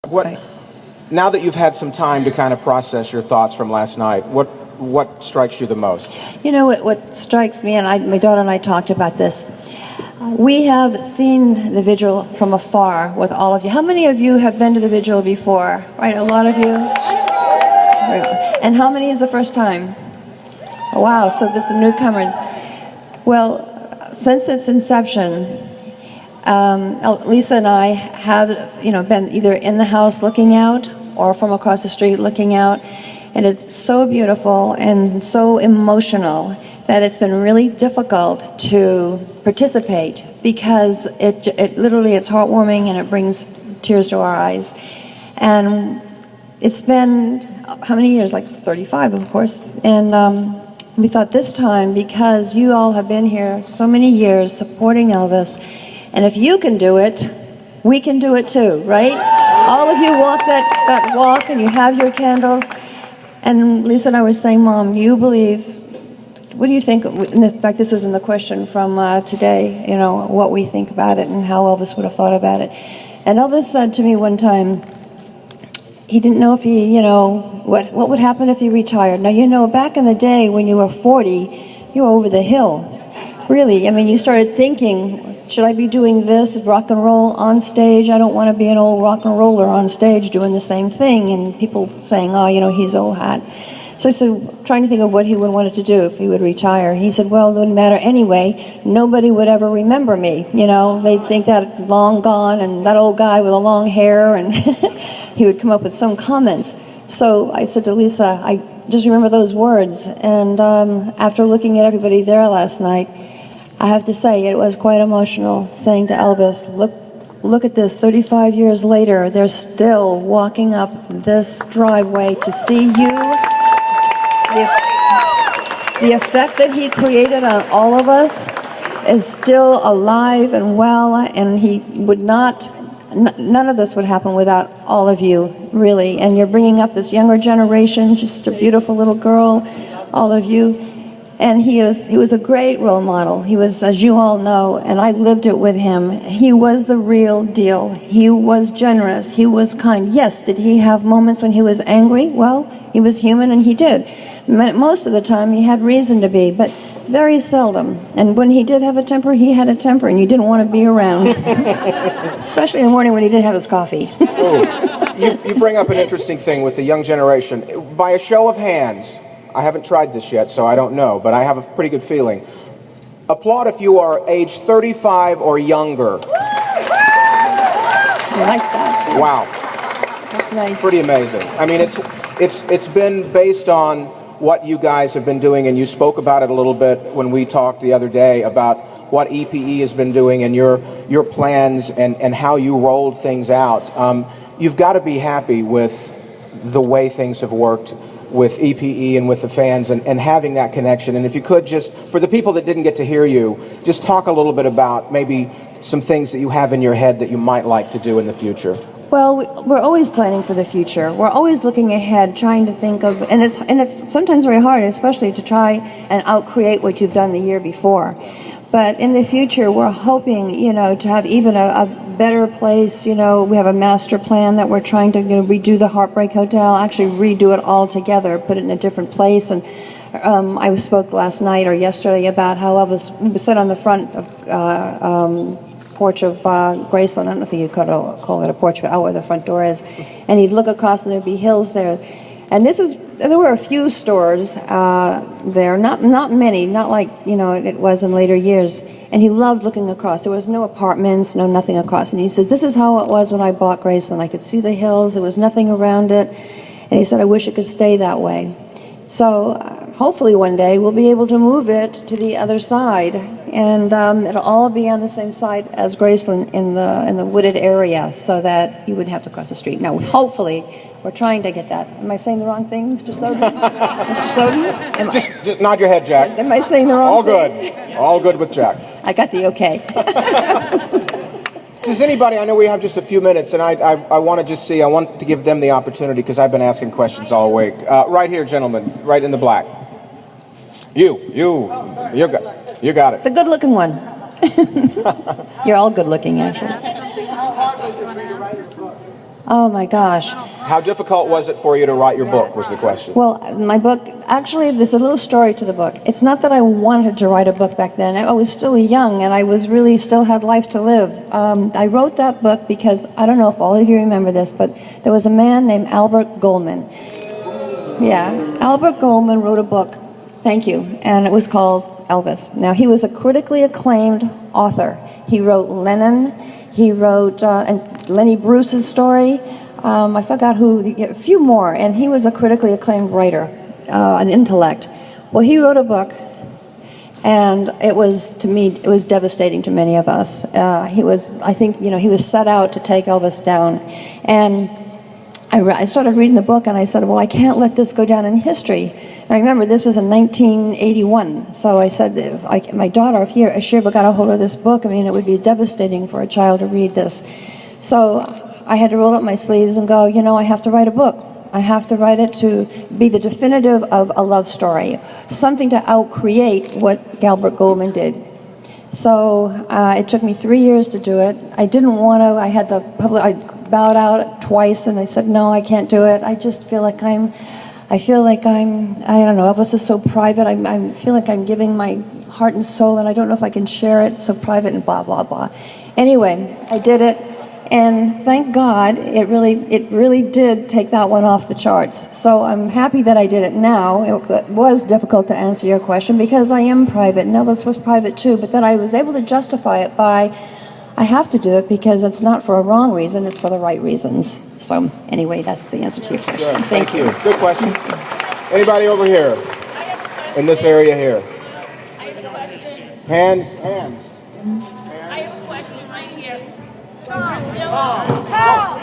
What, Right. now that you've had some time to kind of process your thoughts from last night, what strikes you the most? You know what strikes me, and my daughter and I talked about this. We have seen the vigil from afar with all of you. How many of you have been to the vigil before? Right, a lot of you? And how many is the first time? Oh, wow, so there's some newcomers. Well, since its inception, Lisa and I have, been either in the house looking out or from across the street looking out, and it's so beautiful and so emotional that it's been really difficult to participate because it literally, it's heartwarming and it brings tears to our eyes. And it's been, how many years? Like 35, of course. And we thought this time, because you all have been here so many years supporting Elvis, and if you can do it, we can do it too, right? All of you walk that walk and you have your candles. And Lisa and I were saying, Mom, you believe, what do you think? In fact, this was in the question from today, what we think about it and how Elvis would have thought about it. And Elvis said to me one time, he didn't know if he, what would happen if he retired. Now, back in the day when you were 40, you were over the hill. Really, you started thinking, should I be doing this, rock and roll on stage? I don't want to be an old rock and roller on stage doing the same thing. And people saying, oh, he's old hat. So I said, trying to think of what he would want to do if he would retire. He said, well, it wouldn't matter anyway. Nobody would ever remember me. They'd think that long gone and that old guy with the long hair. And he would come up with some comments. So I said to Lisa, I just remember those words. And after looking at everybody there last night, I have to say it was quite emotional, saying to Elvis, look at this, 35 years later, they're still walking up this driveway to see you. The effect that he created on all of us is still alive and well, and he would not, none of this would happen without all of you, really. And you're bringing up this younger generation, just a beautiful little girl, all of you. And he was a great role model. He was, as you all know, and I lived it with him, he was the real deal. He was generous. He was kind. Yes, did he have moments when he was angry? Well, he was human and he did. Most of the time he had reason to be, but very seldom. And when he did have a temper, he had a temper and you didn't want to be around. Especially in the morning when he didn't have his coffee. You bring up an interesting thing with the young generation. By a show of hands, I haven't tried this yet, so I don't know, but I have a pretty good feeling. Applaud if you are age 35 or younger. I like that. Wow. That's nice. Pretty amazing. It's been based on what you guys have been doing, and you spoke about it a little bit when we talked the other day about what EPE has been doing and your plans and how you rolled things out. You've got to be happy with the way things have worked with EPE and with the fans and having that connection. And if you could just, for the people that didn't get to hear you, just talk a little bit about maybe some things that you have in your head that you might like to do in the future. Well, we're always planning for the future. We're always looking ahead, trying to think of, and it's sometimes very hard, especially to try and outcreate what you've done the year before. But in the future, we're hoping, to have even a better place. We have a master plan that we're trying to redo the Heartbreak Hotel, actually redo it all together, put it in a different place. And I spoke last night or yesterday about how Elvis was sat on the front of porch of Graceland. I don't know if you could call it a porch, but out where the front door is. And he'd look across and there'd be hills there. And there were a few stores there, not many, not like, it was in later years. And he loved looking across. There was no apartments, nothing across. And he said, this is how it was when I bought Graceland. I could see the hills, there was nothing around it. And he said, I wish it could stay that way. So hopefully one day we'll be able to move it to the other side. And it'll all be on the same side as Graceland in the wooded area so that you wouldn't have to cross the street. Now, hopefully, we're trying to get that. Am I saying the wrong thing, Mr. Soden? Mr. Soden? Just nod your head, Jack. Am I saying the wrong thing? All good. All good with Jack. I got the okay. Does anybody, I know we have just a few minutes, and I want to just see, I want to give them the opportunity because I've been asking questions all week. Right here, gentlemen, right in the black. You got it. The good-looking one. You're all good-looking, actually. Oh my gosh. How difficult was it for you to write your book, was the question. Well, my book, actually, there's a little story to the book. It's not that I wanted to write a book back then. I was still young, and I was really still had life to live. I wrote that book because, I don't know if all of you remember this, but there was a man named Albert Goldman. Yeah, Albert Goldman wrote a book, thank you, and it was called Elvis. Now, he was a critically acclaimed author. He wrote Lennon, he wrote Lenny Bruce's story, I forgot who, a few more, and he was a critically acclaimed writer, an intellect. Well, he wrote a book, and it was, to me, it was devastating to many of us. He was, I think, he was set out to take Elvis down. And I started reading the book, and I said, well, I can't let this go down in history. And I remember this was in 1981, so I said, my daughter, if she ever got a hold of this book, I mean, it would be devastating for a child to read this. So I had to roll up my sleeves and go, I have to write a book. I have to write it to be the definitive of a love story, something to outcreate what Albert Goldman did. So it took me 3 years to do it. I didn't want to. I bowed out twice, and I said, no, I can't do it. I just feel like I don't know, Elvis is so private. I feel like I'm giving my heart and soul, and I don't know if I can share it. It's so private and blah, blah, blah. Anyway, I did it. And thank God, it really did take that one off the charts. So I'm happy that I did it now. It was difficult to answer your question because I am private, and Elvis was private too, but then I was able to justify it by, I have to do it because it's not for a wrong reason, it's for the right reasons. So anyway, that's the answer to your question. Good. Thank you. Good question. Anybody over here? In this area here? I have a question. Hands. I have a question right here. Priscilla.